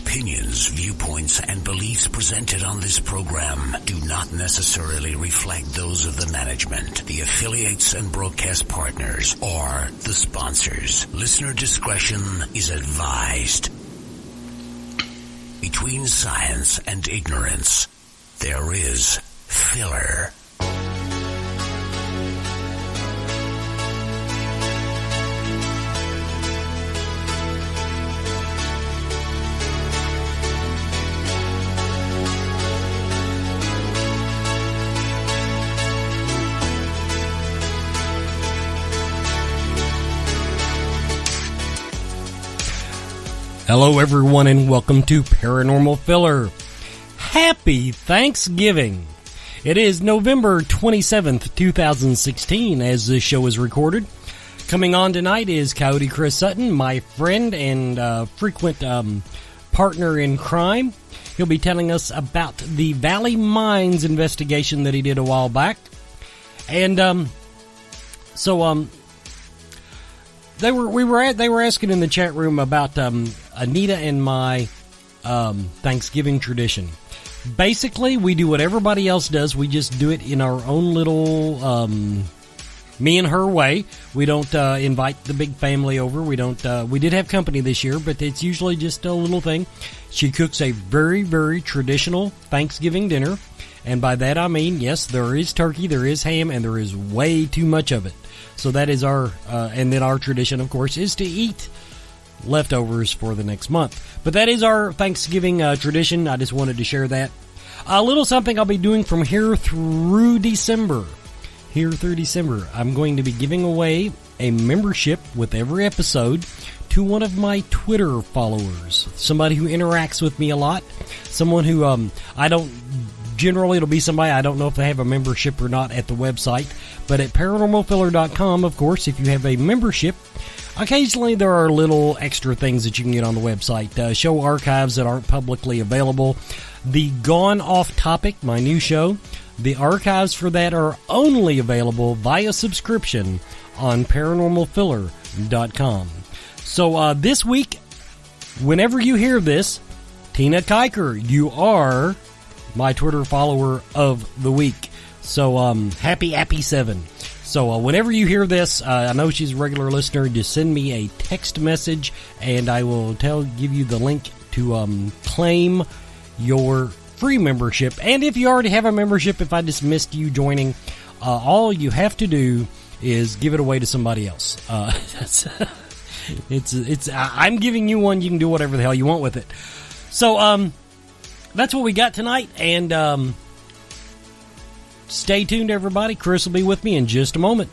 opinions, viewpoints, and beliefs presented on this program do not necessarily reflect those of the management, the affiliates and broadcast partners, or the sponsors. Listener discretion is advised. Between science and ignorance, there is filler. Hello everyone and welcome to Paranormal Filler. Happy Thanksgiving! It is November 27th, 2016 as this show is recorded. Coming on tonight is Coyote Chris Sutton, my friend and frequent partner in crime. He'll be telling us about the Valles Mines investigation that he did a while back. And They were asking in the chat room about Anita and my Thanksgiving tradition. Basically, we do what everybody else does. We just do it in our own little me and her way. We don't invite the big family over. We don't. We did have company this year, but it's usually just a little thing. She cooks a very, very traditional Thanksgiving dinner, and by that I mean, yes, there is turkey, there is ham, and there is way too much of it. So that is our, and then our tradition, of course, is to eat leftovers for the next month. But that is our Thanksgiving tradition. I just wanted to share that. A little something I'll be doing from here through December. I'm going to be giving away a membership with every episode to one of my Twitter followers. Somebody who interacts with me a lot. Someone who generally, it'll be somebody, I don't know if they have a membership or not at the website, but at paranormalfiller.com, of course, if you have a membership, occasionally there are little extra things that you can get on the website. Show archives that aren't publicly available. The Gone Off Topic, my new show, the archives for that are only available via subscription on paranormalfiller.com. So this week, whenever you hear this, Tina Kiker, you are my Twitter follower of the week. So, happy 7. So, whenever you hear this, I know she's a regular listener, just send me a text message, and I will give you the link to claim your free membership. And if you already have a membership, if I just missed you joining, all you have to do is give it away to somebody else. I'm giving you one. You can do whatever the hell you want with it. So, that's what we got tonight, and stay tuned, everybody. Chris will be with me in just a moment.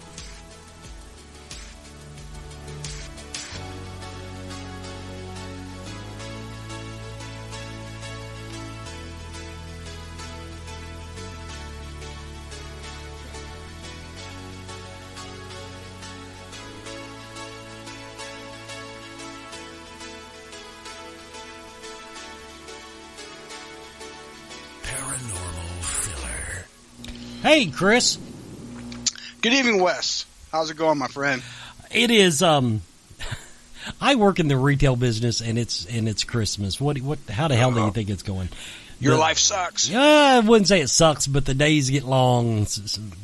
Hey, Chris. Good evening, Wes. How's it going, my friend? It is. I work in the retail business, and it's Christmas. What? How the hell do you think it's going? Your life sucks. Yeah, I wouldn't say it sucks, but the days get long,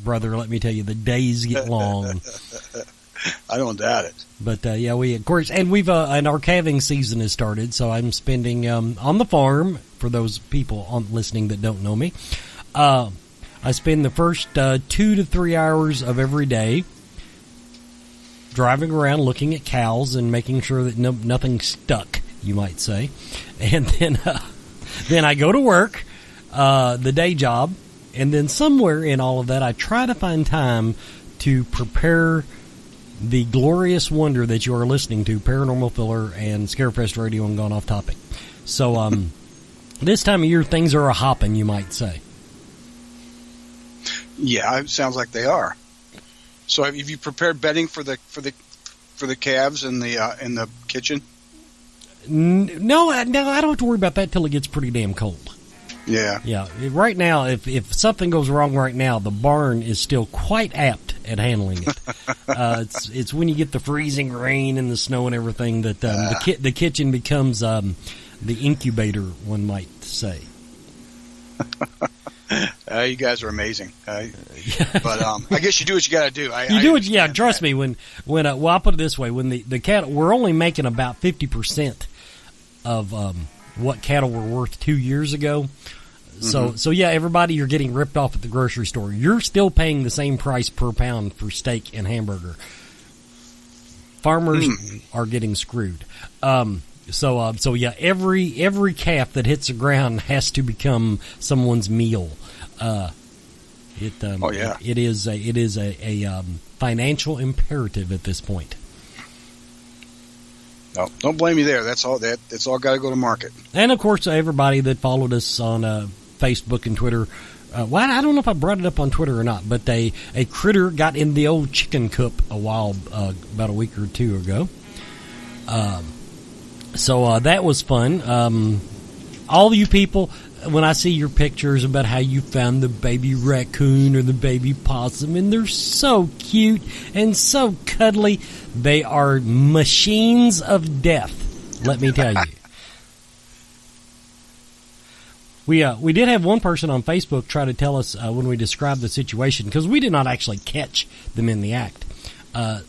brother. Let me tell you, the days get long. I don't doubt it. But yeah, we of course, and we've and our calving season has started, so I'm spending on the farm. For those people listening that don't know me, I spend the first 2 to 3 hours of every day driving around looking at cows and making sure that nothing's stuck, you might say. And then I go to work, the day job, and then somewhere in all of that I try to find time to prepare the glorious wonder that you are listening to, Paranormal Filler and Scarefest Radio and Gone Off Topic. So this time of year things are a-hopping, you might say. Yeah, it sounds like they are. So, have you prepared bedding for the calves in the kitchen? No, I don't have to worry about that till it gets pretty damn cold. Yeah. Yeah. Right now, if something goes wrong right now, the barn is still quite apt at handling it. It's when you get the freezing rain and the snow and everything that the kitchen becomes the incubator, one might say. You guys are amazing. But I guess you do what you got to do. Trust me. When I'll put it this way: when the cattle, we're only making about 50% of what cattle were worth 2 years ago. So yeah, everybody, you're getting ripped off at the grocery store. You're still paying the same price per pound for steak and hamburger. Farmers are getting screwed. So yeah, every calf that hits the ground has to become someone's meal. It is a financial imperative at this point. No, don't blame me there. That's all got to go to market. And of course, everybody that followed us on Facebook and Twitter. I don't know if I brought it up on Twitter or not, but a critter got in the old chicken coop about a week or two ago. So that was fun. All you people, when I see your pictures about how you found the baby raccoon or the baby possum, and they're so cute and so cuddly, they are machines of death, let me tell you. We did have one person on Facebook try to tell us when we described the situation, because we did not actually catch them in the act,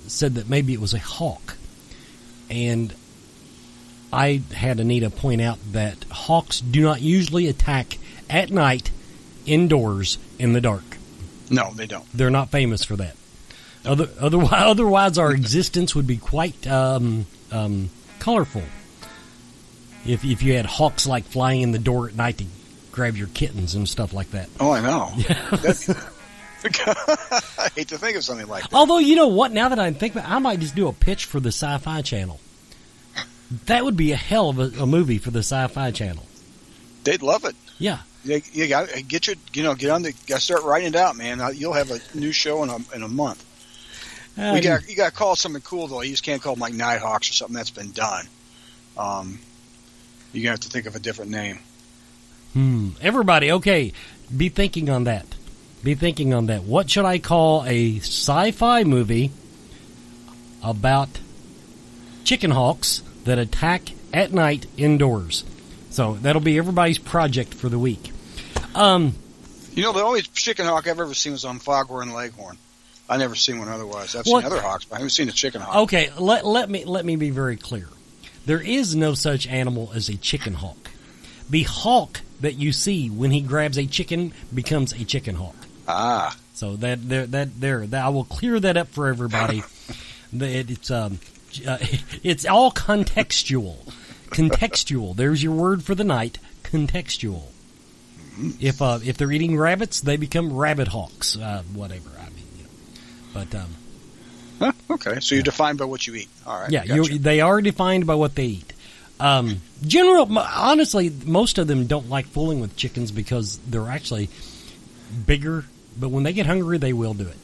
said that maybe it was a hawk. And I had Anita point out that hawks do not usually attack at night indoors in the dark. No, they don't. They're not famous for that. Otherwise, our existence would be quite colorful. If you had hawks like flying in the door at night to grab your kittens and stuff like that. Oh, I know. I hate to think of something like that. Although, you know what? Now that I think about it, I might just do a pitch for the Sci-Fi Channel. That would be a hell of a movie for the Sci-Fi Channel. They'd love it. Yeah. You got to get on the. Got to start writing it out, man. You'll have a new show in a month. You got to call it something cool though. You just can't call them like Nighthawks or something that's been done. You're gonna have to think of a different name. Everybody, okay, be thinking on that. What should I call a sci-fi movie about chicken hawks that attack at night indoors? So that'll be everybody's project for the week. The only chicken hawk I've ever seen was on Foghorn Leghorn. I've never seen one otherwise. I've seen other hawks, but I haven't seen a chicken hawk. Okay, let me be very clear. There is no such animal as a chicken hawk. The hawk that you see when he grabs a chicken becomes a chicken hawk. Ah. So that I will clear that up for everybody. It's all contextual. Contextual. There's your word for the night. Contextual. If they're eating rabbits, they become rabbit hawks. Whatever. I mean, but okay. So you're defined by what you eat. All right. Yeah, gotcha. They are defined by what they eat. Honestly, most of them don't like fooling with chickens because they're actually bigger. But when they get hungry, they will do it.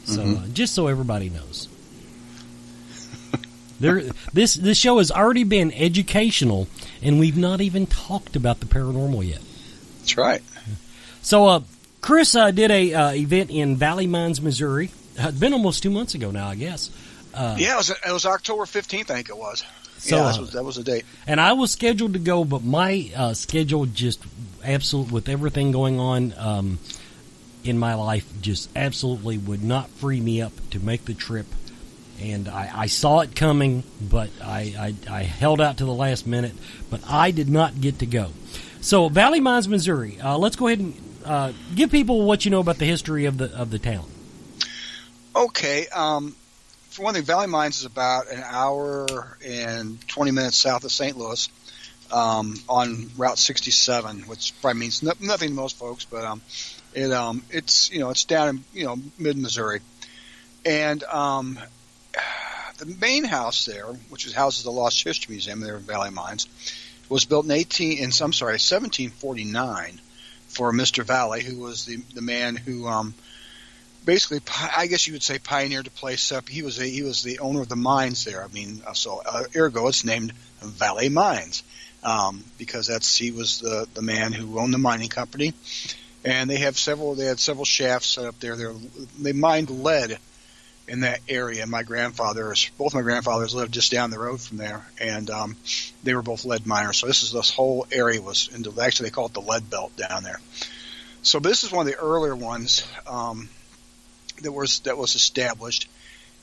So just so everybody knows. This show has already been educational, and we've not even talked about the paranormal yet. That's right. So, Chris did a event in Valles Mines, Missouri. It's been almost 2 months ago now, I guess. It was October 15th, I think it was. So, that was the date. And I was scheduled to go, but my schedule just with everything going on in my life, just absolutely would not free me up to make the trip. And I saw it coming, but I held out to the last minute. But I did not get to go. So, Valles Mines, Missouri. Let's go ahead and give people what you know about the history of the town. Okay. For one thing, Valles Mines is about an hour and 20 minutes south of St. Louis on Route 67, which probably means nothing to most folks, but it's down in mid Missouri, and the main house there, which houses the Lost History Museum there in Valles Mines, was built in 1749 for Mr. Valles, who was the man who basically, I guess you would say, pioneered the place up. He was the owner of the mines there. I mean, ergo, it's named Valles Mines because he was the man who owned the mining company. And they had several shafts set up there. They mined lead in that area. Both my grandfathers lived just down the road from there, and they were both lead miners. So this whole area was actually they call it the lead belt down there. So this is one of the earlier ones that was established,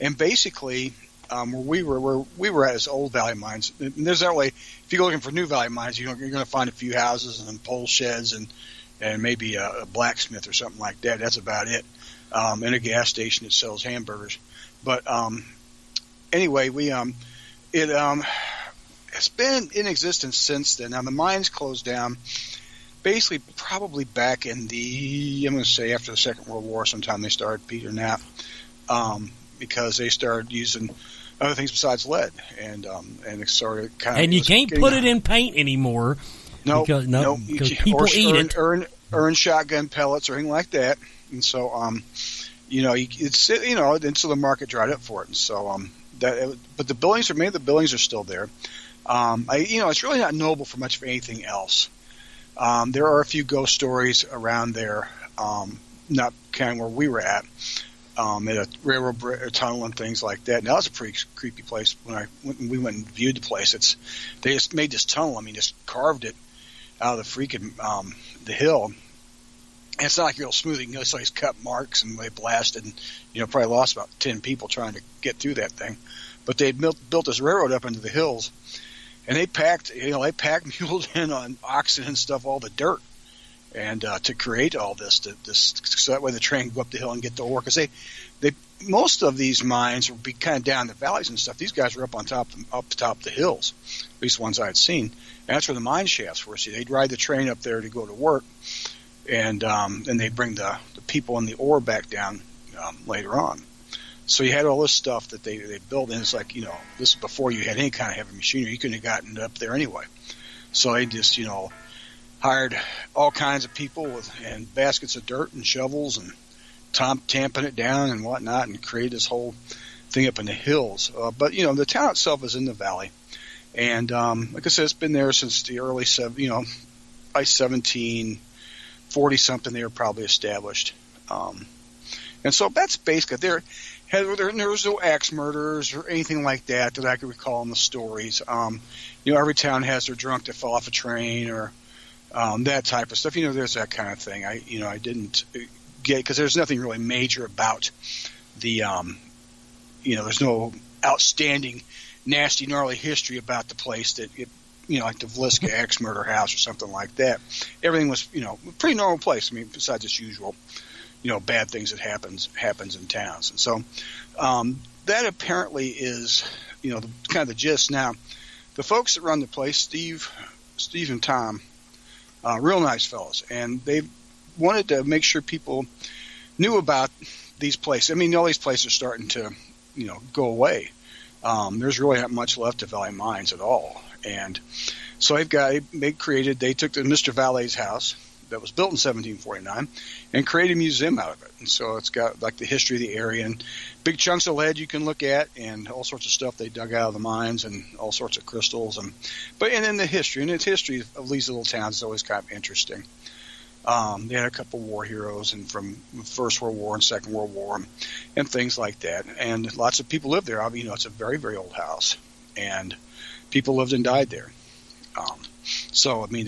and basically where we were at is old Valley mines. And there's not really, if you go looking for new Valley mines, you're going to find a few houses and pole sheds and maybe a blacksmith or something like that. That's about it. And a gas station that sells hamburgers. But anyway, it's been in existence since then. Now the mines closed down basically probably back in I'm going to say after the Second World War sometime they started petering out because they started using other things besides lead, and it started kind of. And you can't put it in paint anymore. No, because people eat it. Or in shotgun pellets or anything like that. And so, and so the market dried up for it. And so, but the buildings are still there. It's really not noble for much of anything else. There are a few ghost stories around there, not kind of where we were at a railroad tunnel and things like that. Now, that was a pretty creepy place when we went and viewed the place. They just made this tunnel. I mean, just carved it out of the freaking the hill. And it's not like real smooth. You can see these cut marks, and they blasted, and probably lost about 10 people trying to get through that thing. But they built this railroad up into the hills, and they packed mules in on oxen and stuff, all the dirt, and to create all this, so that way the train could go up the hill and get to ore. Because most of these mines would be kind of down the valleys and stuff. These guys were up on top of the hills, at least the ones I had seen. And that's where the mine shafts were. See, they'd ride the train up there to go to work, and then they'd bring the people and the ore back down later on. So you had all this stuff that they built, and it's like, this is before you had any kind of heavy machinery. You couldn't have gotten up there anyway. So they just, hired all kinds of people and baskets of dirt and shovels and tamping it down and whatnot, and created this whole thing up in the hills. But the town itself is in the valley, and like I said, it's been there since the early by 1740 something. They were probably established, and so that's basically there was no axe murders or anything like that I could recall in the stories. Every town has their drunk that fell off a train or that type of stuff. There's that kind of thing. I didn't get, because there's nothing really major about the there's no outstanding nasty gnarly history about the place that like the Vliska axe murder house or something like that. Everything was pretty normal place. I mean, besides its usual bad things that happens in towns. And so that apparently is the kind of the gist. Now the folks that run the place, Steve and Tom, real nice fellows, and they wanted to make sure people knew about these places. I mean, all these places are starting to, go away. There's really not much left of Valley Mines at all. And so they took the Mr. Valles house that was built in 1749 and created a museum out of it. And so it's got like the history of the area and big chunks of lead you can look at, and all sorts of stuff they dug out of the mines, and all sorts of crystals, and then the history. And its history of these little towns is always kind of interesting. They had a couple war heroes, and from the First World War and Second World War, and things like that. And lots of people live there. It's a very, very old house, and people lived and died there. So I mean,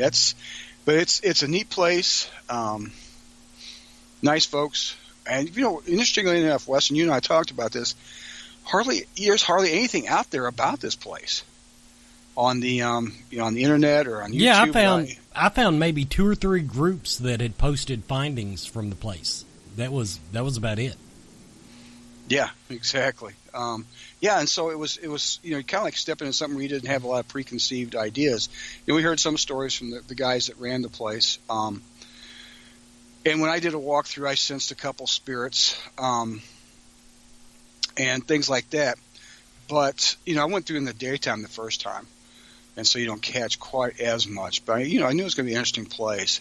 but it's a neat place. Nice folks, and interestingly enough, Weston, you and I talked about this. There's hardly anything out there about this place on the on the internet or on YouTube. Yeah, I found maybe 2 or 3 groups that had posted findings from the place. That was about it. Yeah, exactly. And so it was kind of like stepping into something where you didn't have a lot of preconceived ideas. We heard some stories from the guys that ran the place. And when I did a walkthrough, I sensed a couple spirits and things like that. But, I went through in the daytime the first time, and so you don't catch quite as much. But, I knew it was going to be an interesting place.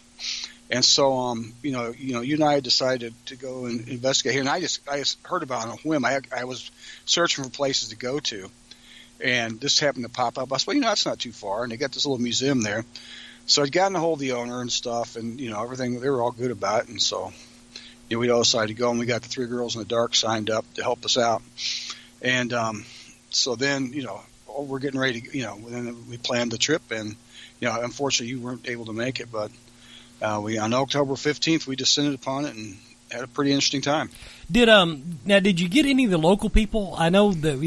And so, you and I decided to go and investigate here. And I just heard about it on a whim. I was searching for places to go to, and this happened to pop up. I said, that's not too far. And they got this little museum there. So I'd gotten a hold of the owner and stuff, and, everything, they were all good about it. And so we all decided to go, and we got the 3 girls in the dark signed up to help us out. And so then, we're getting ready to, then we planned the trip, and unfortunately you weren't able to make it, but on October 15th we descended upon it and had a pretty interesting time. Did you get any of the local people? I know that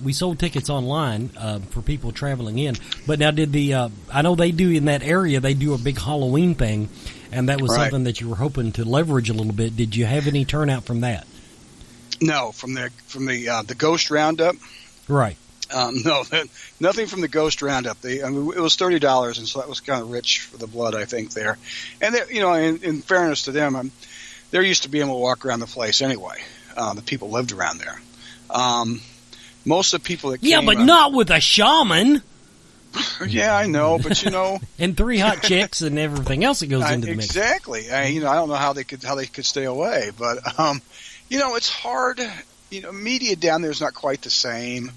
we sold tickets online for people traveling in, but now I know they do in that area, they do a big Halloween thing, and that was right. something that you were hoping to leverage a little bit. Did you have any turnout from that? No, from the Ghost Roundup. Right. No, nothing from the Ghost Roundup. It was $30, and so that was kind of rich for the blood, I think, there. And in fairness to them, they're used to being able to walk around the place anyway. The people lived around there. Most of the people that came... Yeah, but not with a shaman. Yeah, I know, but and 3 hot chicks and everything else that goes into the mix. Exactly. I don't know how they could stay away, but it's hard. Media down there is not quite the same.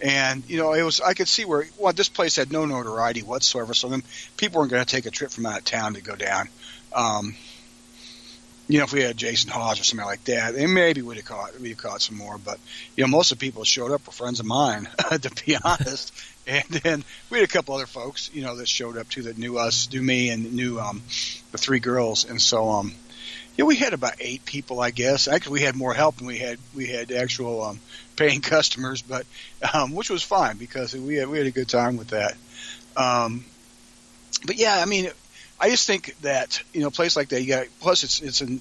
And, I could see where, this place had no notoriety whatsoever, so then people weren't going to take a trip from out of town to go down. If we had Jason Hawes or something like that, and maybe we'd have caught some more. But, most of the people that showed up were friends of mine, to be honest. And then we had a couple other folks, that showed up too, that knew us, knew me, and knew the 3 girls. And so, we had about 8 people, I guess. Actually, we had more help than we had actual paying customers, but which was fine because we had a good time with that. But yeah, I just think that a place like that, plus it's in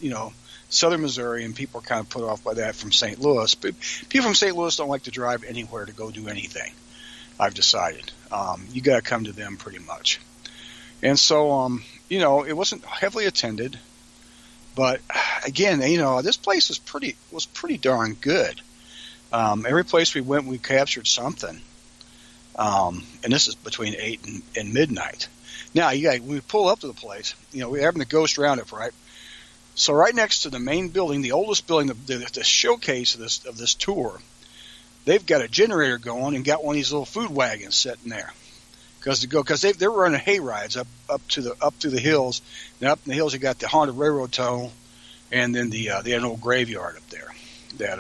southern Missouri, and people are kind of put off by that from St. Louis. But people from St. Louis don't like to drive anywhere to go do anything. I've decided you got to come to them pretty much. And so it wasn't heavily attended. But again, this place was pretty darn good. Every place we went, we captured something. And this is between 8 and midnight. Now, when we pull up to the place, we're having the Ghost Roundup, right? So right next to the main building, the oldest building, the showcase of this tour, they've got a generator going and got one of these little food wagons sitting there. Because they're running hay rides up through the hills, and up in the hills you got the haunted railroad tunnel, and then they had an old graveyard up there that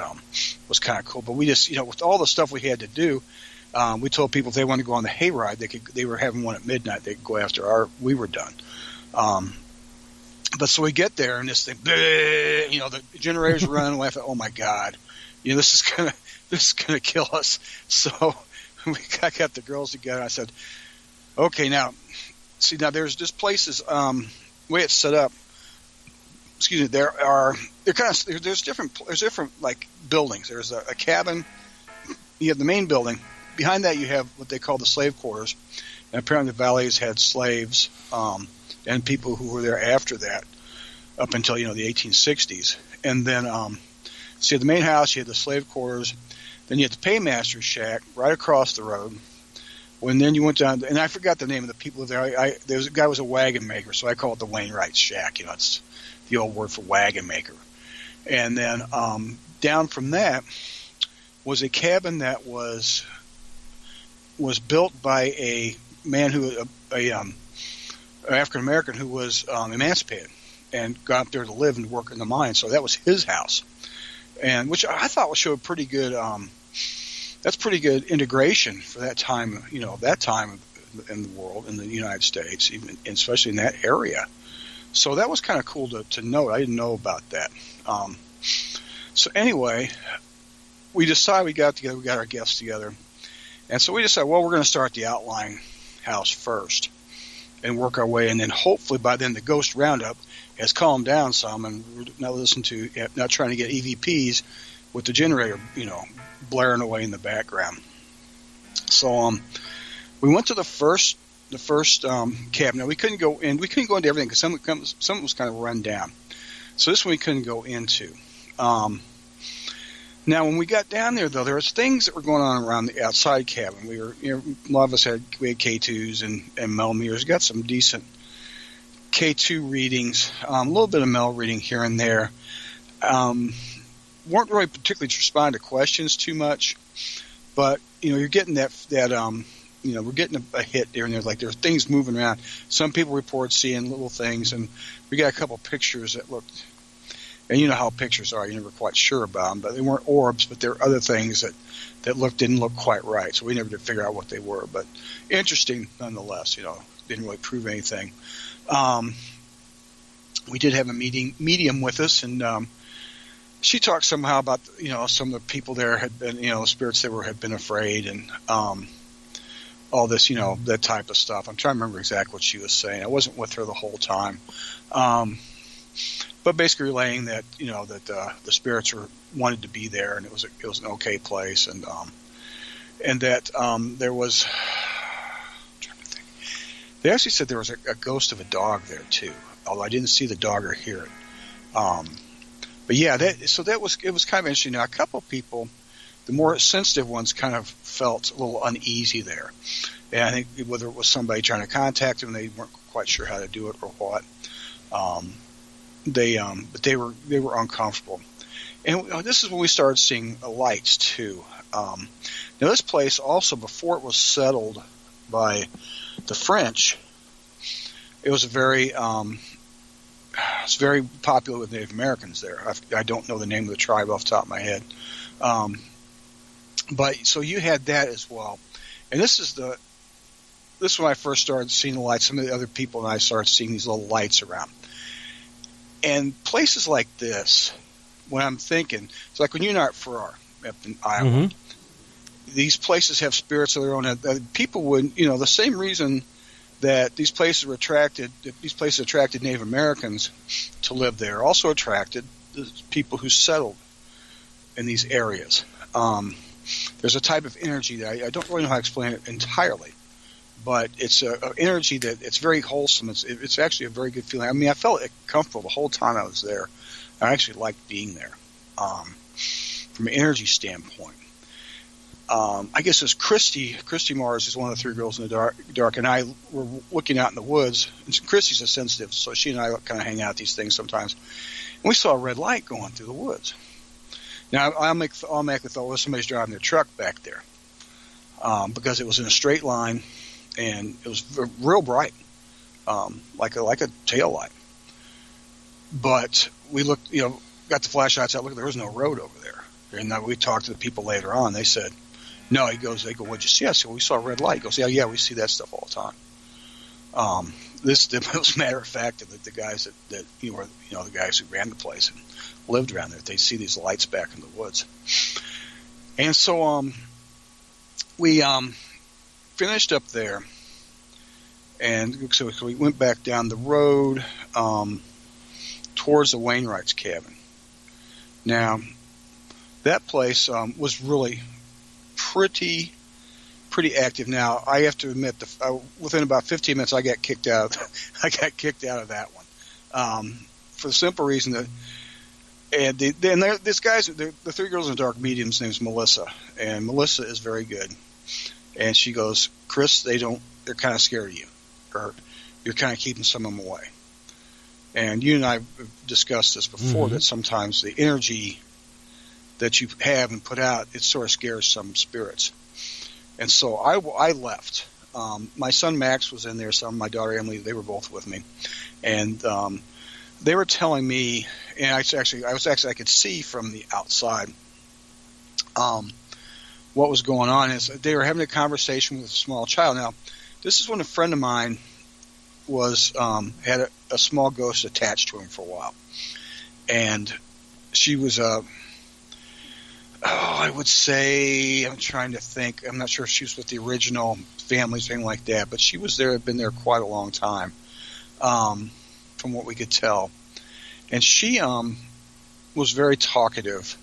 was kind of cool. But we just with all the stuff we had to do, we told people if they wanted to go on the hay ride, they were having one at midnight. They could go after we were done. But so we get there and this thing, the generators running. I thought, oh my God, this is gonna kill us. So I got the girls together. I said, okay, now there's just places, the way it's set up, there's different like buildings. There's a cabin, you have the main building, behind that you have what they call the slave quarters, and apparently the Valles had slaves, and people who were there after that, up until, the 1860s. And then, so you had the main house, you had the slave quarters, then you had the paymaster's shack right across the road. When then you went down, and I forgot the name of the people there. There was a guy who was a wagon maker, so I call it the Wainwright's shack. It's the old word for wagon maker. And then down from that was a cabin that was built by a man an African American who was emancipated and got up there to live and work in the mine. So that was his house, and which I thought showed pretty good. That's pretty good integration for that time. That time in the world, in the United States, even especially in that area. So that was kind of cool to note. I didn't know about that. So anyway, we decided we got together. We got our guests together, and so we decided, well, we're going to start the outlying house first and work our way, and then hopefully by then the Ghost Roundup has calmed down some, and we're not trying to get EVPs with the generator, blaring away in the background. So we went to the first cabin. Now we couldn't go into everything because some was kind of run down. So this one we couldn't go into. Now when we got down there, though, there was things that were going on around the outside cabin. We were, a lot of us had K2s and millimeters. Got some decent K2 readings, a little bit of mel reading here and there. Weren't really particularly responding to questions too much, but you're getting that we're getting a hit there and there. Like there's things moving around. Some people report seeing little things, and we got a couple pictures that looked And you know how pictures are. You're never quite sure about them. But they weren't orbs, but there were other things that didn't look quite right. So we never did figure out what they were. But interesting nonetheless. Didn't really prove anything. We did have a medium with us, and she talked somehow about some of the people there had been the spirits there had been afraid, and all this that type of stuff. I'm trying to remember exactly what she was saying. I wasn't with her the whole time, but basically relaying that the spirits wanted to be there, and it was an okay place, and that there was. I'm trying to think. They actually said there was a ghost of a dog there too, although I didn't see the dog or hear it. But yeah, it was kind of interesting. Now, a couple of people, the more sensitive ones, kind of felt a little uneasy there, and I think whether it was somebody trying to contact them, they weren't quite sure how to do it or what. But they were uncomfortable, and this is when we started seeing lights too. Now, this place also, before it was settled by the French, it was it's very popular with Native Americans there. I don't know the name of the tribe off the top of my head. But so you had that as well. And this is when I first started seeing the lights. Some of the other people and I started seeing these little lights around. And places like this, when I'm thinking, it's like when you're not Farrar up in Iowa, mm-hmm. These places have spirits of their own. People would, the same reason that these places attracted Native Americans to live there, also attracted the people who settled in these areas. There's a type of energy that I don't really know how to explain it entirely, but it's an energy that it's very wholesome. It's actually a very good feeling. I mean, I felt comfortable the whole time I was there. I actually liked being there from an energy standpoint. I guess it was Christy Mars is one of the three girls in the dark, and I were looking out in the woods. And Christy's a sensitive, so she and I kind of hang out at these things sometimes. And we saw a red light going through the woods. Now, I automatically thought, well, somebody's driving their truck back there, because it was in a straight line, and it was real bright, like a tail light. But we looked, got the flashlights out. Look, there was no road over there. And we talked to the people later on. They said, no. They go, what'd you see? I said, well, we saw a red light. He goes, yeah, we see that stuff all the time. This, as a matter of fact, the guys that were, the guys who ran the place and lived around there, they see these lights back in the woods. And so we finished up there, and so we went back down the road towards the Wainwright's cabin. Now, that place was really pretty active. Now, I have to admit, within about 15 minutes, I got kicked out. I got kicked out of that one for the simple reason that, the three girls in the dark medium's name's Melissa, and Melissa is very good. And she goes, Chris, they're kind of scared of you, or you're kind of keeping some of them away. And you and I have discussed this before, mm-hmm. that sometimes the energy that you have and put out, it sort of scares some spirits. And so I left. My son Max was in there, my daughter Emily, they were both with me. And they were telling me, and I could see from the outside what was going on, is they were having a conversation with a small child. Now, this is when a friend of mine had a small ghost attached to him for a while. And she was I would say, I'm trying to think, I'm not sure if she was with the original families, anything like that, but she was there, had been there quite a long time, from what we could tell. And she was very talkative,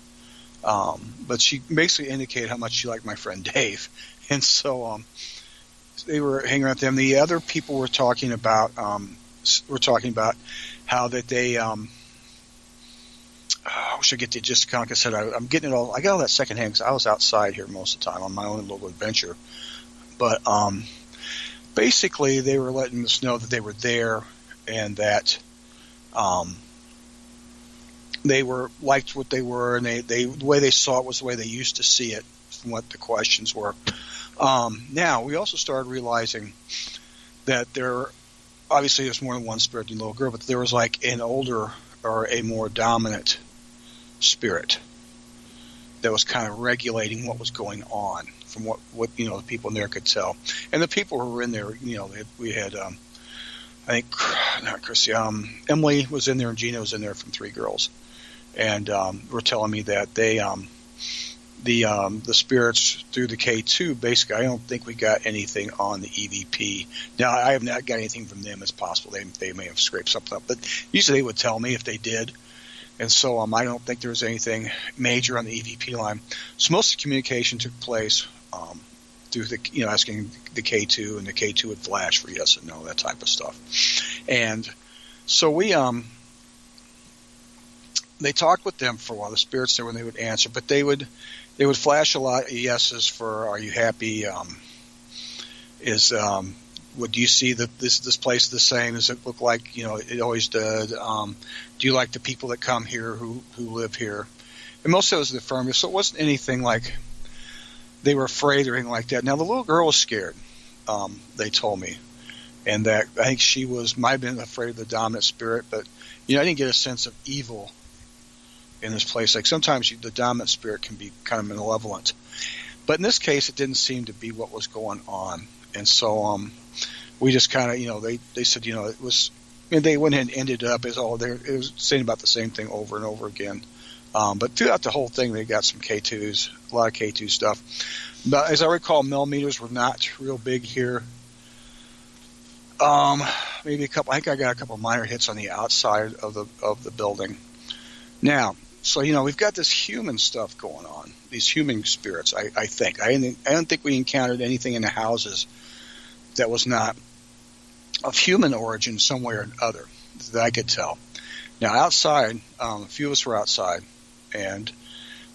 but she basically indicated how much she liked my friend Dave. And so they were hanging around with them. The other people were talking about how that they I wish I get to just kind of, like I said, I'm getting it all. I got all that secondhand because I was outside here most of the time on my own little adventure. But basically, they were letting us know that they were there and that they liked what they were, and the way they saw it was the way they used to see it, from what the questions were. Now, we also started realizing that obviously there's more than one spirit than a little girl, but there was like an older or a more dominant spirit that was kind of regulating what was going on from what the people in there could tell. And the people who were in there, we had, I think, not Chrissy, Emily was in there and Gina was in there from Three Girls. And were telling me that they, the spirits through the K2, basically, I don't think we got anything on the EVP. Now, I have not got anything from them. It's possible they may have scraped something up, but usually they would tell me if they did. And so I don't think there was anything major on the EVP line. So most of the communication took place through the, asking the K2, and the K2 would flash for yes and no, that type of stuff. And so they talked with them for a while, the spirits there, when they would answer, but they would flash a lot of yeses for, are you happy? Would you see that this place the same? Does it look like, it always did? Do you like the people that come here who live here? And most of it was the affirmative, so it wasn't anything like they were afraid or anything like that. Now, the little girl was scared, they told me, and that I think she might have been afraid of the dominant spirit, but, I didn't get a sense of evil in this place. Like sometimes the dominant spirit can be kind of malevolent, but in this case, it didn't seem to be what was going on. And so, we just kind of, they said, it was, they went ahead and ended up as all there. It was saying about the same thing over and over again. But throughout the whole thing, they got some K2s, a lot of K2 stuff. But as I recall, millimeters were not real big here. Maybe a couple. I think I got a couple of minor hits on the outside of the building. Now, so we've got this human stuff going on. These human spirits. I think. I don't think we encountered anything in the houses that was not of human origin some way or other that I could tell. Now, outside, a few of us were outside, and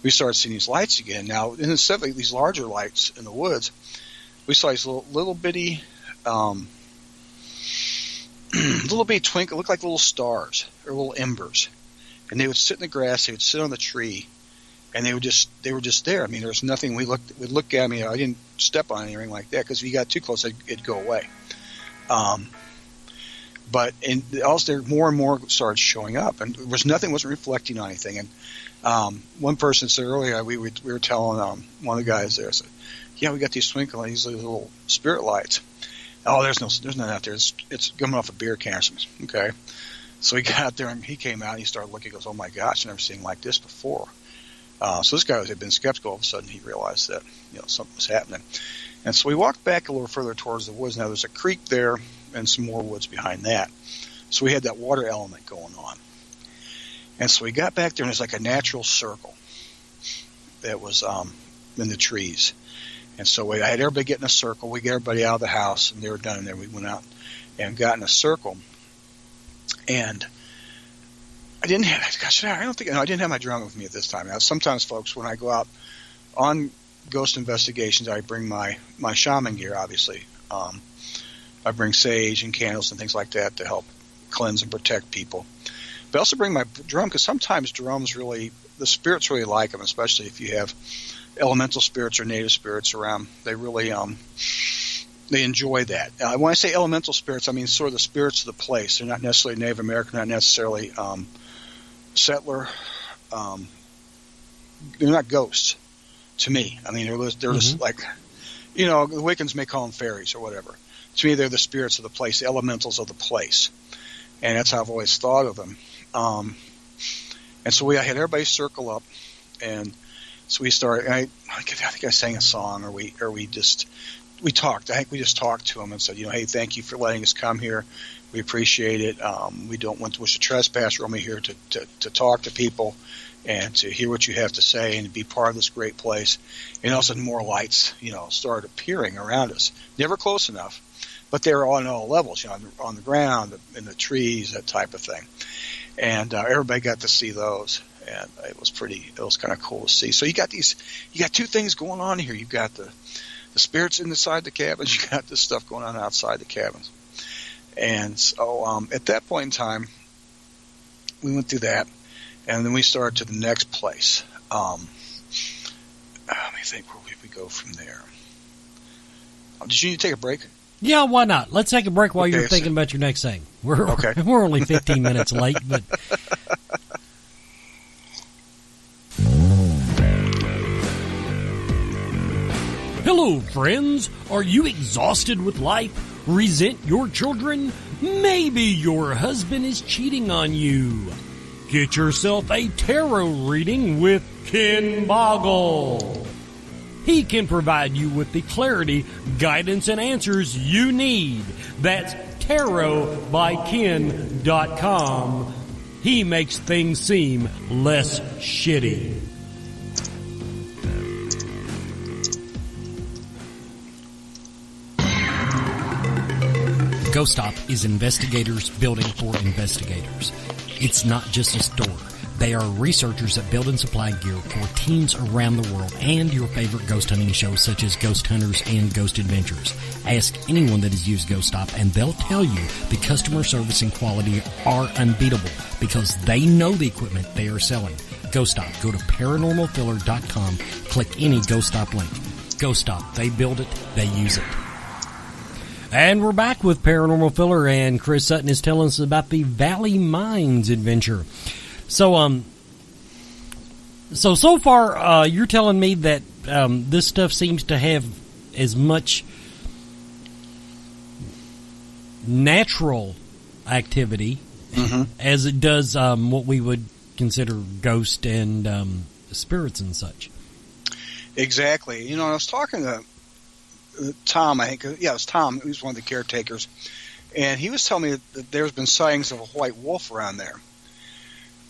we started seeing these lights again. Now, instead of these larger lights in the woods, we saw these little bitty twinkle, look like little stars or little embers. And they would sit in the grass, they would sit on the tree, and they were just there. I mean, there was nothing. We'd look at me. I didn't step on anything like that, because if you got too close, it'd go away. But also there more and more started showing up, and nothing wasn't reflecting on anything. And one person said earlier, we were telling one of the guys there, said, "Yeah, we got these twinkling, these little spirit lights." Oh, there's none out there. It's coming off a beer can or something. Okay, so he got out there and he came out and he started looking. He goes, "Oh my gosh, I've never seen like this before." So this guy had been skeptical. All of a sudden, he realized that something was happening. And so we walked back a little further towards the woods. Now there's a creek there and some more woods behind that. So we had that water element going on. And so we got back there, and there's like a natural circle that was in the trees. And so I had everybody get in a circle. We got everybody out of the house, and they were done in there. We went out and got in a circle. And I didn't have my drum with me at this time. Now, sometimes, folks, when I go out on ghost investigations, I bring my shaman gear, obviously. I bring sage and candles and things like that to help cleanse and protect people. But I also bring my drum, because sometimes drums the spirits really like them, especially if you have elemental spirits or native spirits around. They really they enjoy that. When I say elemental spirits, I mean sort of the spirits of the place. They're not necessarily Native American, not necessarily settler. They're not ghosts to me. I mean, they're just like, the Wiccans may call them fairies or whatever. To me, they're the spirits of the place, the elementals of the place. And that's how I've always thought of them. And so I had everybody circle up, and so we started. I think I sang a song, or we talked. I think we just talked to them and said, hey, thank you for letting us come here. We appreciate it. We don't want to wish to trespass. We're only here to talk to people and to hear what you have to say and to be part of this great place. And also more lights, started appearing around us. Never close enough, but they were on all levels, on the ground, in the trees, that type of thing. And everybody got to see those, and it was kind of cool to see. So you got two things going on here. You've got the spirits inside the cabins. You got this stuff going on outside the cabins. And so at that point in time, we went through that, and then we started to the next place. Let me think, where would we go from there? Did you need to take a break? Yeah, why not? Let's take a break while you're thinking about your next thing. We're only 15 minutes late, but Hello, friends. Are you exhausted with life? Resent your children? Maybe your husband is cheating on you. Get yourself a tarot reading with Ken Boggle. He can provide you with the clarity, guidance, and answers you need. That's tarotbyken.com. He makes things seem less shitty. Ghost Stop is investigators building for investigators. It's not just a store. They are researchers that build and supply gear for teams around the world and your favorite ghost hunting shows such as Ghost Hunters and Ghost Adventures. Ask anyone that has used Ghost Stop and they'll tell you the customer service and quality are unbeatable because they know the equipment they are selling. Ghost Stop. Go to paranormalfiller.com. Click any Ghost Stop link. Ghost Stop. They build it. They use it. And we're back with Paranormal Filler, and Chris Sutton is telling us about the Valley Mines adventure. So far, you're telling me that this stuff seems to have as much natural activity as it does what we would consider ghost and spirits and such. Exactly. You know, I was talking to Tom, I think. Yeah, it was Tom. He was one of the caretakers. And he was telling me that there's been sightings of a white wolf around there.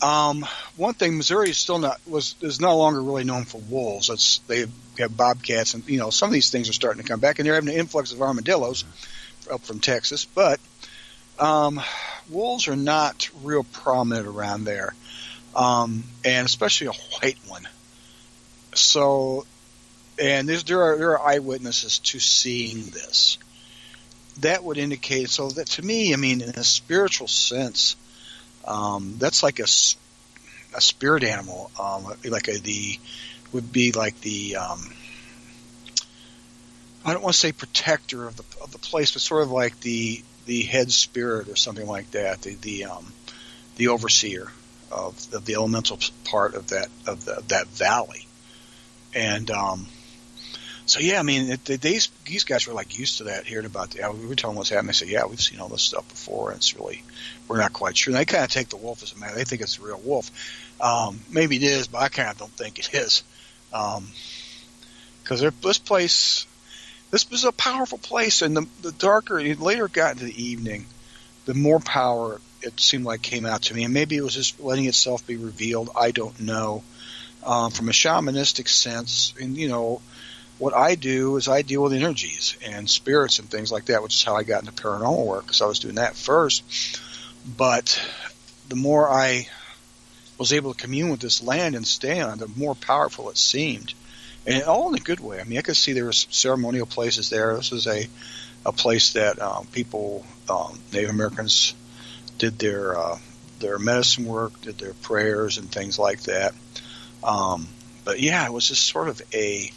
One thing, Missouri is no longer really known for wolves. They have bobcats, and you know some of these things are starting to come back, and they're having an influx of armadillos up from Texas. But wolves are not real prominent around there, and especially a white one. So, and there are eyewitnesses to seeing this. That would indicate. So that to me, I mean, in a spiritual sense. That's like a spirit animal, would be like the I don't want to say protector of the place, but sort of like the head spirit or something like that, the overseer of the elemental part of that valley, and so yeah, I mean these guys were like used to that, hearing about we were telling them what's happening. They said, yeah, we've seen all this stuff before, and it's really. We're not quite sure. And they kind of take the wolf as a matter. They think it's a real wolf. Maybe it is, but I kind of don't think it is. Because this was a powerful place, and the darker it later got into the evening, the more power it seemed like came out to me. And maybe it was just letting itself be revealed. I don't know. From a shamanistic sense, and you know, what I do is I deal with energies and spirits and things like that, which is how I got into paranormal work, because I was doing that first. But the more I was able to commune with this land and stay on it, the more powerful it seemed. And all in a good way. I mean, I could see there were ceremonial places there. This was a place that people, Native Americans, did their medicine work, did their prayers and things like that. But yeah, it was just sort of a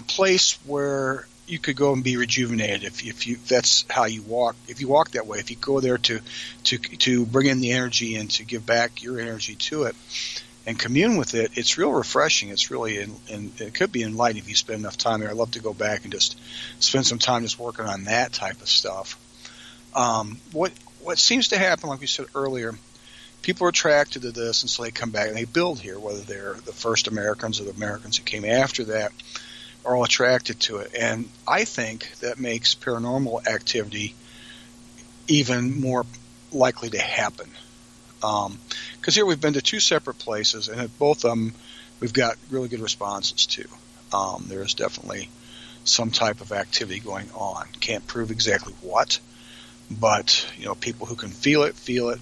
place where you could go and be rejuvenated if that's how you walk. If you walk that way, if you go there to bring in the energy and to give back your energy to it and commune with it, it's real refreshing. It's really and it could be enlightening if you spend enough time there. I'd love to go back and just spend some time just working on that type of stuff. What seems to happen, like we said earlier, people are attracted to this, and so they come back and they build here. Whether they're the first Americans or the Americans who came after that, are all attracted to it. And I think that makes paranormal activity even more likely to happen. Because here we've been to two separate places, and at both of them we've got really good responses to. There's definitely some type of activity going on. Can't prove exactly what, but you know, people who can feel it.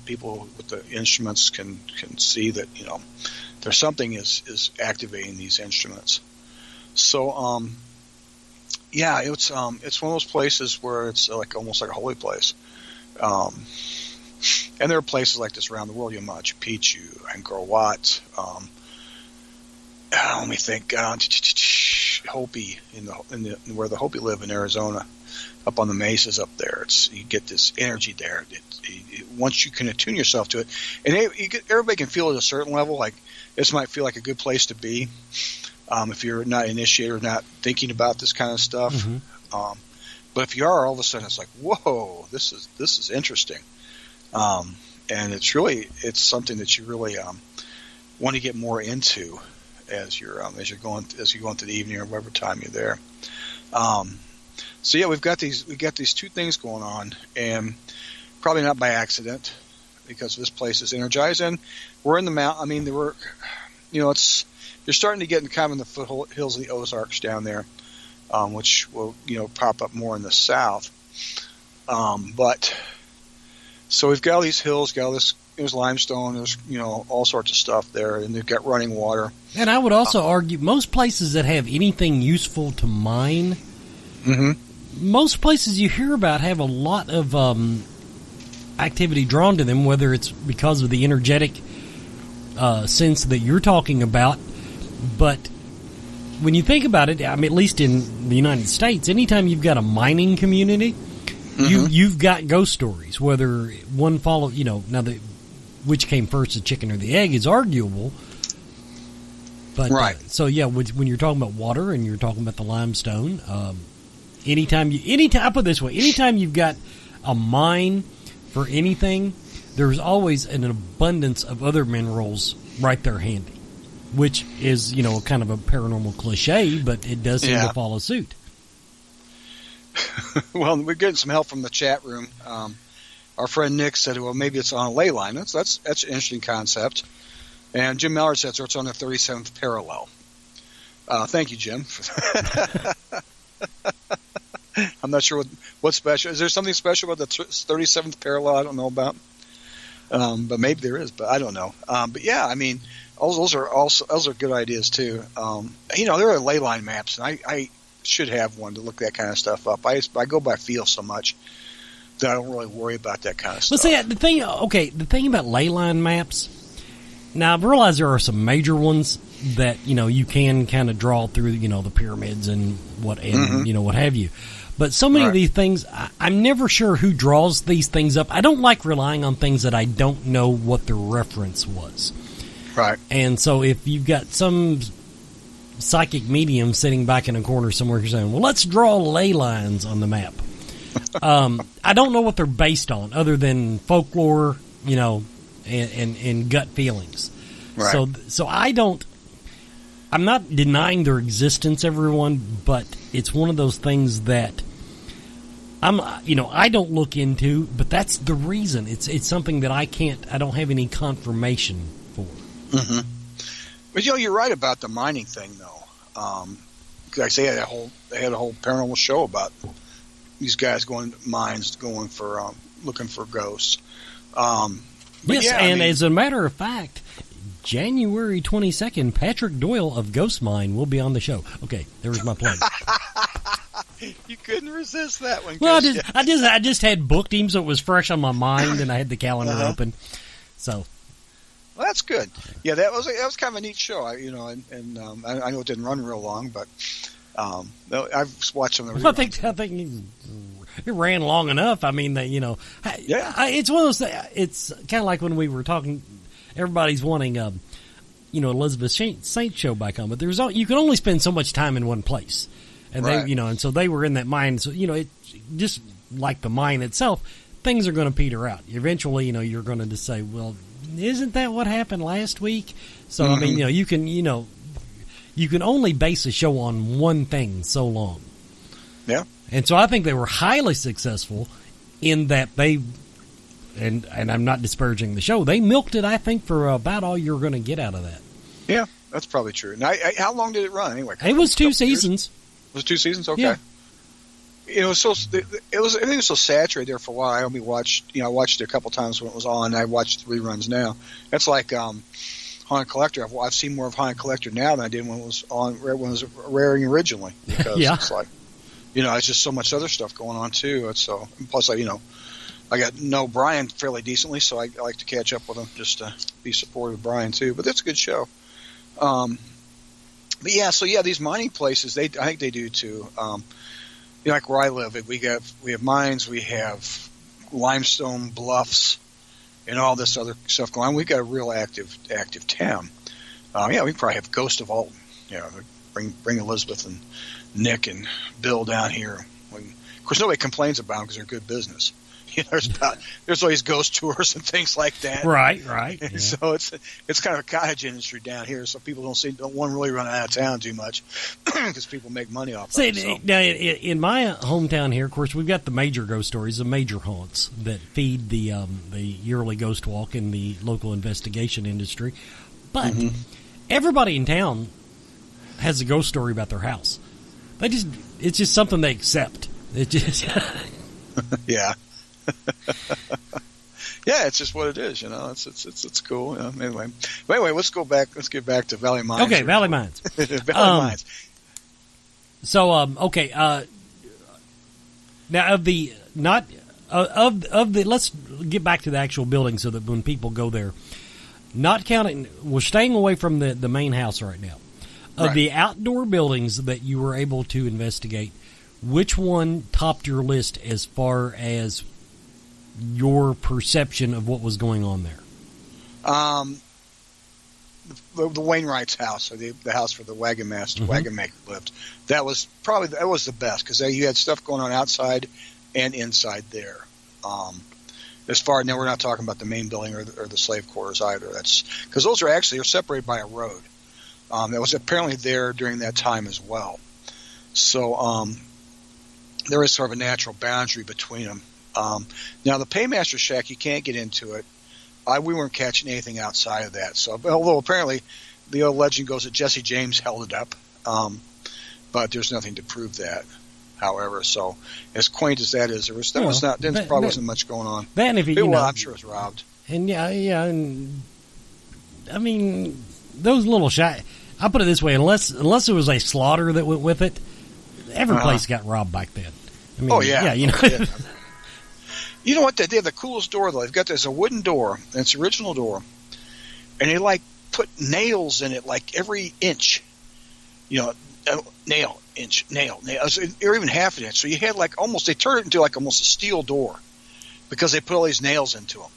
People with the instruments can see that, you know, there's something is activating these instruments. So, yeah, it's one of those places where it's like almost like a holy place. And there are places like this around the world. You know, Machu Picchu, Angkor Wat. Let me think. Hopi where the Hopi live in Arizona, up on the mesas up there. You get this energy there. Once you can attune yourself to it, and everybody can feel it at a certain level. Like this might feel like a good place to be. if you're not initiated or not thinking about this kind of stuff. Mm-hmm. But if you are, all of a sudden it's like, whoa, this is interesting. And it's something that you really want to get more into as you go into the evening or whatever time you're there. So yeah, we've got these two things going on, and probably not by accident, because this place is energized, and we're in the mountain. I mean, you're starting to get in kind of in the foothills of the Ozarks down there, which will pop up more in the south. But so we've got all these hills, there's limestone, there's all sorts of stuff there, and they've got running water. And I would also argue most places that have anything useful to mine, most places you hear about have a lot of activity drawn to them, whether it's because of the energetic sense that you're talking about. But when you think about it, I mean, at least in the United States, anytime you've got a mining community, you've got ghost stories. Whether one which came first, the chicken or the egg, is arguable. But right. So yeah, when you're talking about water and you're talking about the limestone, anytime I put it this way, anytime you've got a mine for anything, there's always an abundance of other minerals right there handy, which is kind of a paranormal cliche, but it does seem to follow suit. Well, we're getting some help from the chat room. Our friend Nick said, well, maybe it's on a ley line. That's an interesting concept. And Jim Mallard says it's on the 37th parallel. Thank you, Jim. I'm not sure what's special. Is there something special about the 37th parallel I don't know about? But maybe there is, but I don't know. But yeah, I mean, those are good ideas too. There are ley line maps, and I should have one to look that kind of stuff up. I go by feel so much that I don't really worry about that kind of stuff. Let's say the thing about ley line maps. Now, I realize there are some major ones that you can kind of draw through the pyramids and what have you. But so many of these things, I'm never sure who draws these things up. I don't like relying on things that I don't know what the reference was. Right. And so if you've got some psychic medium sitting back in a corner somewhere, you're saying, well, let's draw ley lines on the map. I don't know what they're based on other than folklore, and gut feelings. Right. So I'm not denying their existence, everyone, but it's one of those things that I don't look into, but that's the reason. It's something that I don't have any confirmation for. Mm-hmm. But you're right about the mining thing, though. Like they had a whole paranormal show about these guys going to mines, going for looking for ghosts. Yes, as a matter of fact, January 22nd, Patrick Doyle of Ghost Mine will be on the show. Okay, there was my plug. You couldn't resist that one. Well, I just had booked him, so it was fresh on my mind, and I had the calendar open. So, well, that's good. Yeah, that was kind of a neat show. I know it didn't run real long, but I've watched some of the. I think it ran long enough. I mean, it's one of those things. It's kind of like when we were talking. Everybody's wanting, Elizabeth Saint show back on, but you can only spend so much time in one place, and they, and so they were in that mine. So it just like the mine itself, things are going to peter out. Eventually, you're going to just say, well, isn't that what happened last week? So I mean, you can only base a show on one thing so long. Yeah, and so I think they were highly successful in that they. And I'm not disparaging the show. They milked it, I think, for about all you're going to get out of that. Yeah, that's probably true. Now, how long did it run anyway? It was 2 seasons. It was 2 seasons. Okay. Yeah. Everything was so saturated there for a while. I only watched it a couple times when it was on. I watched the reruns now. That's like Haunted Collector. I've seen more of Haunted Collector now than I did when it was on when it was airing originally. Because it's like, it's just so much other stuff going on too. Plus, I got to know Brian fairly decently, so I like to catch up with him just to be supportive of Brian too. But that's a good show. But yeah, these mining places, I think they do too. Like where I live, we have mines, we have limestone bluffs, and all this other stuff going on. We've got a real active town. We probably have Ghost of Alton. bring Elizabeth and Nick and Bill down here. Of course, nobody complains about them because they're good business. There's always ghost tours and things like that. Right. Yeah. So it's kind of a cottage industry down here. So people don't want to really run out of town too much because people make money off of it. So. Now, in my hometown here, of course, we've got the major ghost stories, the major haunts that feed the yearly ghost walk in the local investigation industry. But everybody in town has a ghost story about their house. It's just something they accept. It just yeah. Yeah, it's just what it is, It's cool. Anyway, let's go back. Let's get back to Valley Mines. Okay, Valley Mines. Valley Mines. So, okay. Now let's get back to the actual building so that when people go there, not counting, we're staying away from the main house right now. Of the outdoor buildings that you were able to investigate, which one topped your list as far as your perception of what was going on there? The Wainwright's house, or the house where the wagon maker lived. That was the best because you had stuff going on outside and inside there. As far now, we're not talking about the main building or the slave quarters either. That's because those are separated by a road. That was apparently there during that time as well. So there is sort of a natural boundary between them. Now, the Paymaster Shack, you can't get into it. We weren't catching anything outside of that. So, although apparently the old legend goes that Jesse James held it up, but there's nothing to prove that. However, so as quaint as that is, there wasn't much going on. Then if I'm sure it was robbed. And and I mean those little I'll put it this way: unless there was a slaughter that went with it, every place got robbed back then. I mean, Yeah. You know what? They have the coolest door though. They've got this a wooden door, and it's the original door, and they put nails in it every inch. Nail, or even half an inch. So you had they turned it into almost a steel door because they put all these nails into them.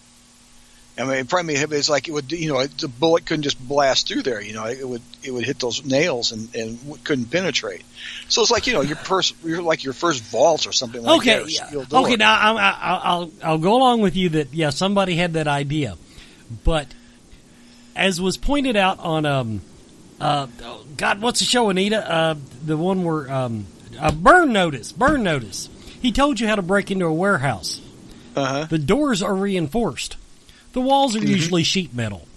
I mean, probably it's it would, the bullet couldn't just blast through there. It would hit those nails and couldn't penetrate. So it's your first vault or something like that. Okay, yeah. Okay. Now I'll go along with you that somebody had that idea, but as was pointed out on what's the show, Anita? The one where Burn Notice. He told you how to break into a warehouse. The doors are reinforced. The walls are usually sheet metal.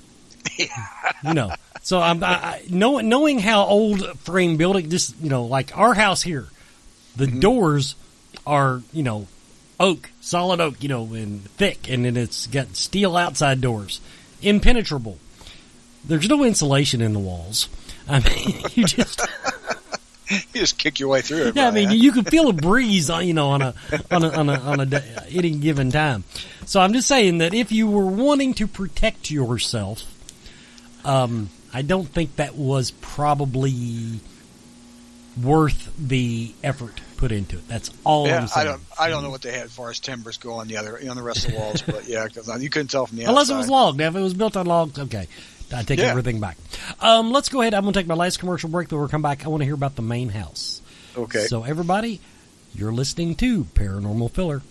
So knowing how old frame building, like our house here, the doors are, oak, solid oak, and thick, and then it's got steel outside doors, impenetrable. There's no insulation in the walls. I mean, you just kick your way through it. Yeah, I mean, you can feel a breeze, on any given time. So I'm just saying that if you were wanting to protect yourself, I don't think that was probably worth the effort put into it. That's all I'm saying. I don't know what they had as far as timbers go on the rest of the walls, but yeah, because you couldn't tell from the outside. Unless it was logged. Now, if it was built on logs, okay. I take everything back. Let's go ahead. I'm going to take my last commercial break. Then we'll come back. I want to hear about the main house. Okay. So, everybody, you're listening to Paranormal Filler.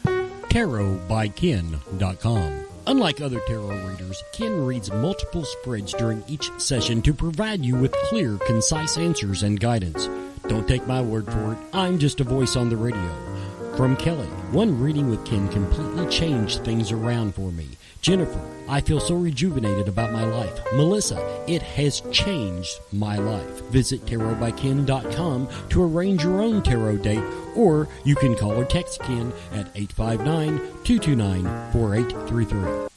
TarotByKen.com. Unlike other tarot readers, Ken reads multiple spreads during each session to provide you with clear, concise answers and guidance. Don't take my word for it. I'm just a voice on the radio. From Kelly, one reading with Ken completely changed things around for me. Jennifer, I feel so rejuvenated about my life. Melissa, it has changed my life. Visit TarotByKen.com to arrange your own tarot date, or you can call or text Ken at 859-229-4833.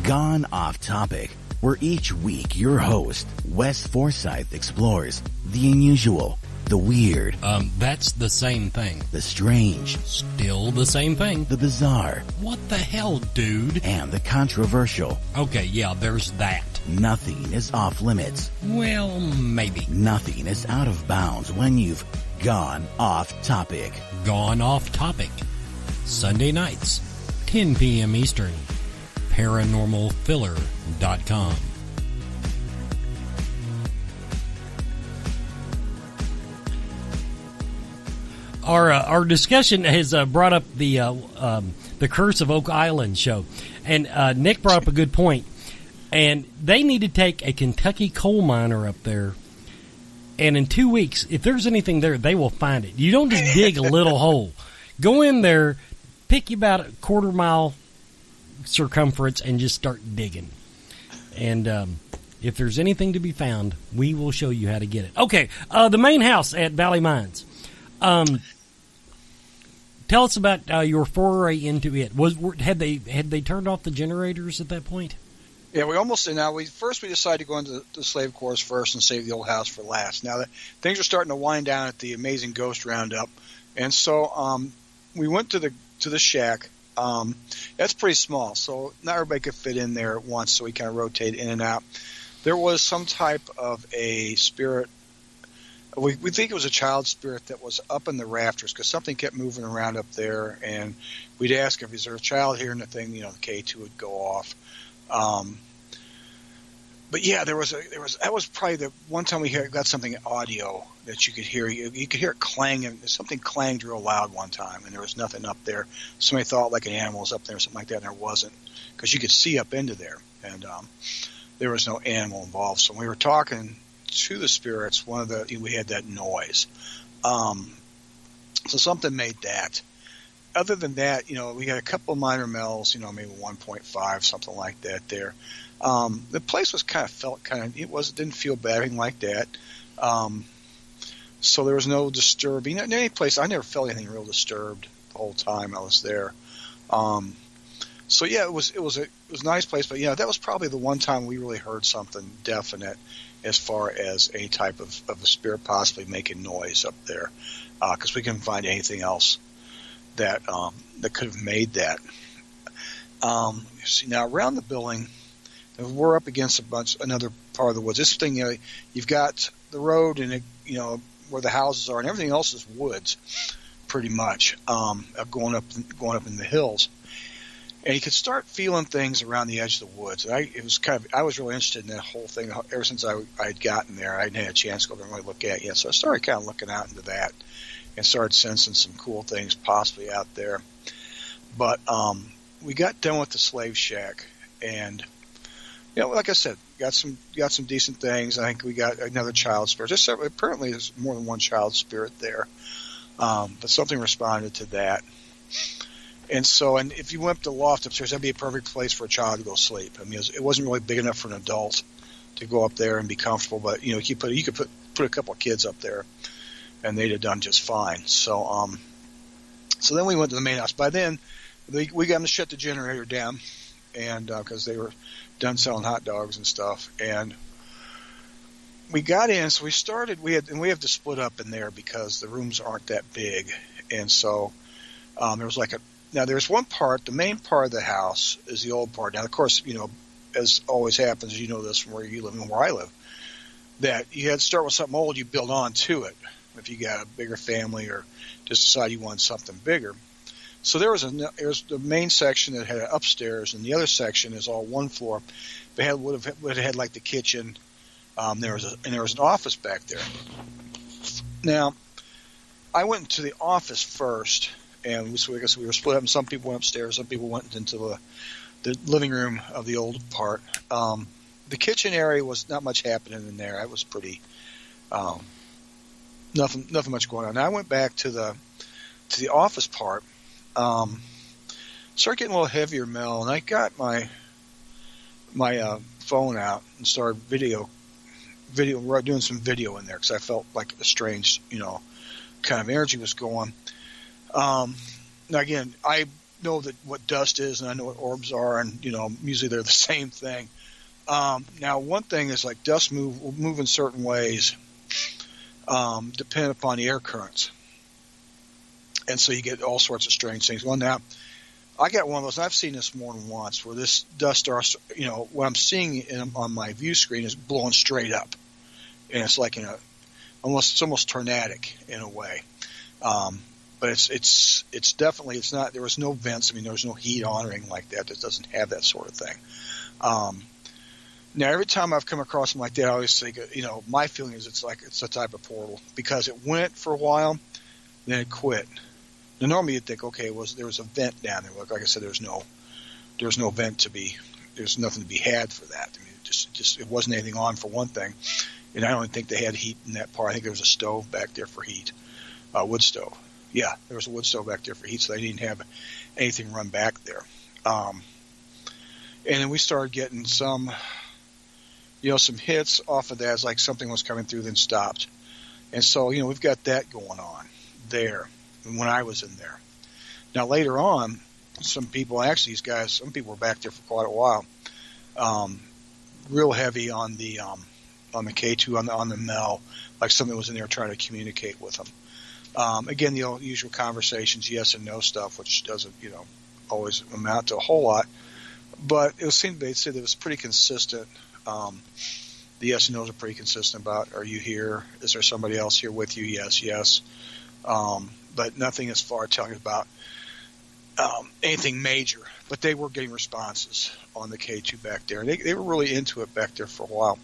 Gone Off Topic, where each week your host, Wes Forsythe, explores the unusual, the weird. That's the same thing. The strange. Still the same thing. The bizarre. What the hell, dude? And the controversial. Okay, yeah, there's that. Nothing is off limits. Well, maybe. Nothing is out of bounds when you've gone off topic. Gone Off Topic. Sunday nights, 10 p.m. Eastern. paranormalfiller.com. Our discussion has brought up the Curse of Oak Island show, and Nick brought up a good point. And they need to take a Kentucky coal miner up there, and in 2 weeks, if there's anything there, they will find it. You don't just dig a little hole. Go in there, pick you about a quarter-mile circumference, and just start digging. And if there's anything to be found, we will show you how to get it. Okay, the main house at Valley Mines. Tell us about your foray into it. Had they turned off the generators at that point? Yeah, we almost did. Now, we decided to go into the slave quarters first and save the old house for last. Now that things are starting to wind down at the amazing ghost roundup, and so we went to the shack. That's pretty small, so not everybody could fit in there at once. So we kind of rotated in and out. There was some type of a spirit. We think it was a child spirit that was up in the rafters because something kept moving around up there, and we'd ask if is there a child here, and the thing, the K2 would go off. But yeah, that was probably the one time we got something audio that you could hear. You could hear it clanging. Something clanged real loud one time, and there was nothing up there. Somebody thought like an animal was up there or something like that, and there wasn't, because you could see up into there, and there was no animal involved. So when we were talking to the spirits, we had that noise. So something made that. Other than that, we had a couple of minor mells, maybe 1.5, something like that there. The place was didn't feel bad, anything like that. So there was no disturbing. In any place, I never felt anything real disturbed the whole time I was there. So yeah, it was a nice place, but that was probably the one time we really heard something definite as far as any type of a spirit possibly making noise up there, because we couldn't find anything else that could have made that. See, now around the building, we're up against another part of the woods. This thing, you've got the road and where the houses are, and everything else is woods, pretty much, going up in the hills. And you could start feeling things around the edge of the woods. I was really interested in that whole thing ever since I had gotten there. I hadn't had a chance to go over and really look at it yet, so I started kind of looking out into that and started sensing some cool things possibly out there. But we got done with the slave shack, and like I said, got some decent things. I think we got another child spirit. Apparently, there's more than one child spirit there, but something responded to that. And so, and if you went up to the loft upstairs, that'd be a perfect place for a child to go sleep. I mean, it wasn't really big enough for an adult to go up there and be comfortable, but you could put a couple of kids up there, and they'd have done just fine. So, so then we went to the main house. By then, we got them to shut the generator down, and because they were done selling hot dogs and stuff, and we got in. So we started. We have to split up in there because the rooms aren't that big, and so there was Now, there's one part, the main part of the house is the old part. Now, of course, as always happens, this from where you live and where I live, that you had to start with something old, you build on to it if you got a bigger family or just decide you want something bigger. So there was the main section that had an upstairs, and the other section is all one floor. They would have had like the kitchen. There was an office back there. Now, I went into the office first. And so I guess we were split up, and some people went upstairs, some people went into the living room of the old part. The kitchen area was not much happening in there. It was pretty nothing much going on. Now I went back to the office part. Started getting a little heavier, Mel, and I got my phone out and started doing some video in there because I felt like a strange kind of energy was going. Now again, I know that what dust is, and I know what orbs are, and usually they're the same thing. Now one thing is like dust will move in certain ways, depending upon the air currents, and so you get all sorts of strange things. Well, now I got one of those, and I've seen this more than once, where this dust starts. What I'm seeing on my view screen is blowing straight up, and it's like almost tornadic in a way. but it's definitely, it's not, there was no vents. I mean, there was no heat on or anything like that. It doesn't have that sort of thing. Now, every time I've come across them like that, I always think, my feeling is it's a type of portal, because it went for a while, then it quit. Now, normally you'd think, okay, there was a vent down there. Like I said, there's no vent there's nothing to be had for that. I mean, it wasn't anything on, for one thing, and I don't think they had heat in that part. I think there was a stove back there for heat, wood stove. Yeah, there was a wood stove back there for heat, so they didn't have anything run back there. And then we started getting some hits off of that. It's like something was coming through, then stopped. And so, we've got that going on there when I was in there. Now, later on, some people were back there for quite a while, real heavy on the K2, on the Mel, like something was in there trying to communicate with them. Again, the usual conversations, yes and no stuff, which doesn't, always amount to a whole lot. But they said it was pretty consistent. The yes and no's are pretty consistent about, are you here? Is there somebody else here with you? Yes, yes. But nothing as far telling about anything major. But they were getting responses on the K2 back there. They were really into it back there for a while.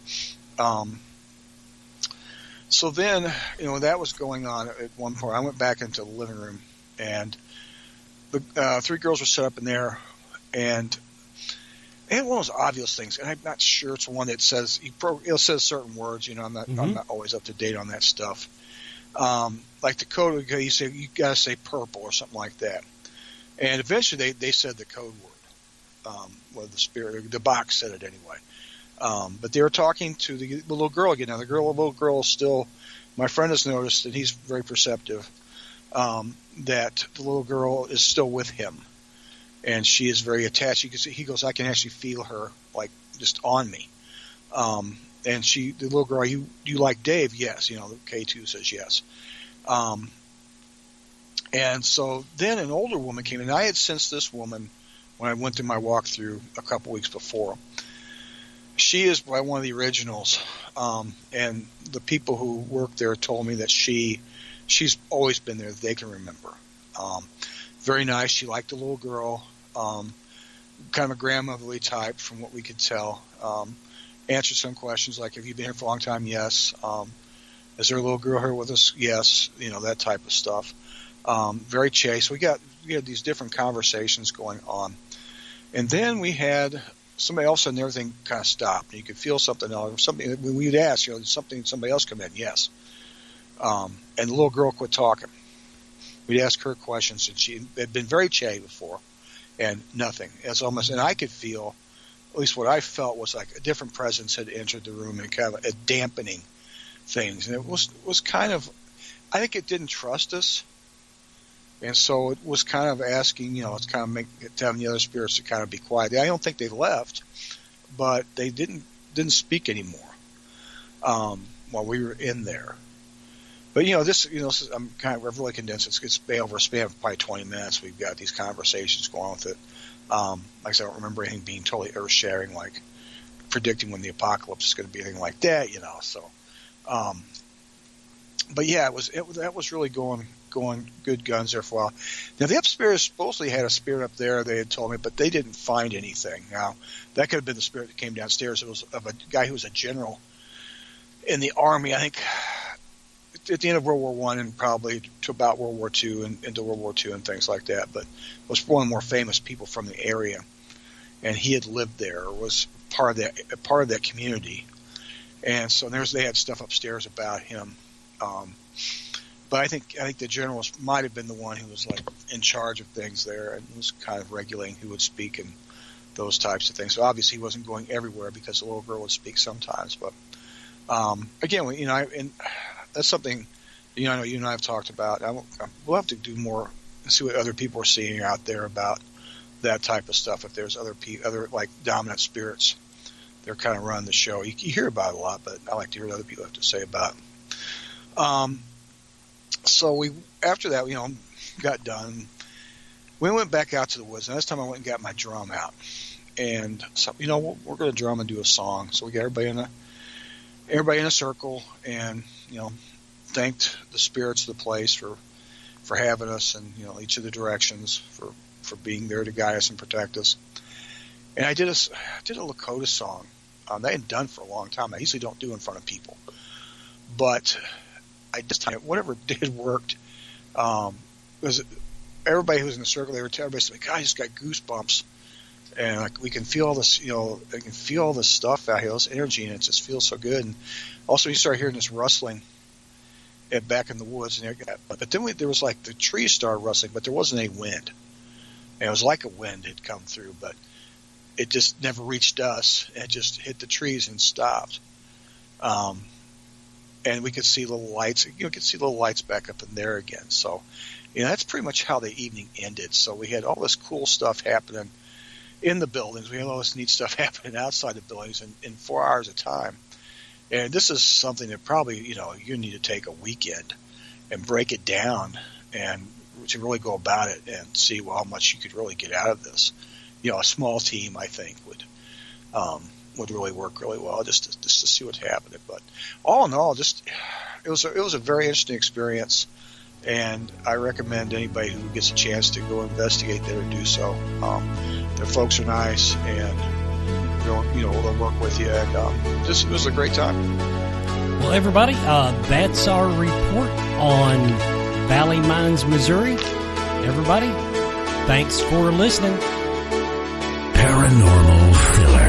So then, when that was going on at one point, I went back into the living room, and the 3 girls were set up in there, and one of those obvious things, and I'm not sure it's one that says, it says certain words, I'm not always up to date on that stuff. Like the code, you gotta say purple or something like that. And eventually they said the code word. The box said it anyway. But they were talking to the little girl again. Now the little girl is still, my friend has noticed, and he's very perceptive, that the little girl is still with him. And she is very attached. He goes, I can actually feel her, like, just on me. And the little girl, you like Dave? Yes. The K2 says yes. And so then an older woman came in. I had sensed this woman when I went through my walkthrough a couple weeks before. She is by one of the originals. And the people who work there told me that she's always been there, that they can remember. Very nice. She liked the little girl. Kind of a grandmotherly type from what we could tell. Answered some questions like, have you been here for a long time? Yes. Is there a little girl here with us? Yes. That type of stuff. Very chaste. We had these different conversations going on. And then we had somebody else, and everything kind of stopped. You could feel something else. Something when we'd ask, somebody else come in? Yes. And the little girl quit talking. We'd ask her questions, and she had been very chatty before, and nothing. It's almost, and I could feel, at least what I felt was like a different presence had entered the room and kind of a dampening things. And it was kind of, I think it didn't trust us, and so it was kind of asking, it's kind of telling the other spirits to kind of be quiet. I don't think they left, but they didn't speak anymore while we were in there. But, I'm kind of really condensed. It's over a span of probably 20 minutes. We've got these conversations going on with it. Like I said, I don't remember anything being totally earth-shattering, like predicting when the apocalypse is going to be, anything like that, so. But yeah, that was really going good guns there for a while. Now, the upstairs supposedly had a spirit up there, they had told me, but they didn't find anything. Now, that could have been the spirit that came downstairs. It was of a guy who was a general in the Army, I think, at the end of World War I and probably to about World War II and into World War II and things like that, but was one of the more famous people from the area, and he had lived there, or was part of that community, and so they had stuff upstairs about him. But I think the general might have been the one who was like in charge of things there and was kind of regulating who would speak and those types of things. So obviously he wasn't going everywhere because the little girl would speak sometimes, but again, and that's something, I know you and I have talked about. We'll have to do more and see what other people are seeing out there about that type of stuff. If there's other like dominant spirits, they're kind of running the show. You hear about it a lot, but I like to hear what other people have to say about it. So after that, got done. We went back out to the woods, and this time I went and got my drum out. And so, we're going to drum and do a song. So we got everybody in a circle, and thanked the spirits of the place for for having us in, you know, each of the directions, for being there to guide us and protect us. And I did a Lakota song. They hadn't done for a long time. I usually don't do in front of people, but I just, whatever did worked. Was everybody who was in the circle, everybody said, God, I just got goosebumps. And like, we can feel all this, you know, I can feel all this stuff out here, this energy, and it just feels so good. And also you start hearing this rustling back in the woods. But then there was like the trees started rustling, but there wasn't any wind. And it was like a wind had come through, but it just never reached us. It just hit the trees and stopped. And we could see little lights. You know, could see little lights back up in there again. So, you know, that's pretty much how the evening ended. So we had all this cool stuff happening in the buildings. We had all this neat stuff happening outside the buildings in 4 hours of time. And this is something that probably, you know, you need to take a weekend and break it down and to really go about it and see, well, how much you could really get out of this. You know, a small team, I think, would really work really well just to see what's happening. But all in all, just it was a very interesting experience, and I recommend anybody who gets a chance to go investigate there to do so. Their folks are nice, and they'll work with you, and it was a great time. Well, everybody, that's our report on Valley Mines, Missouri. Everybody, thanks for listening. Paranormal Filler.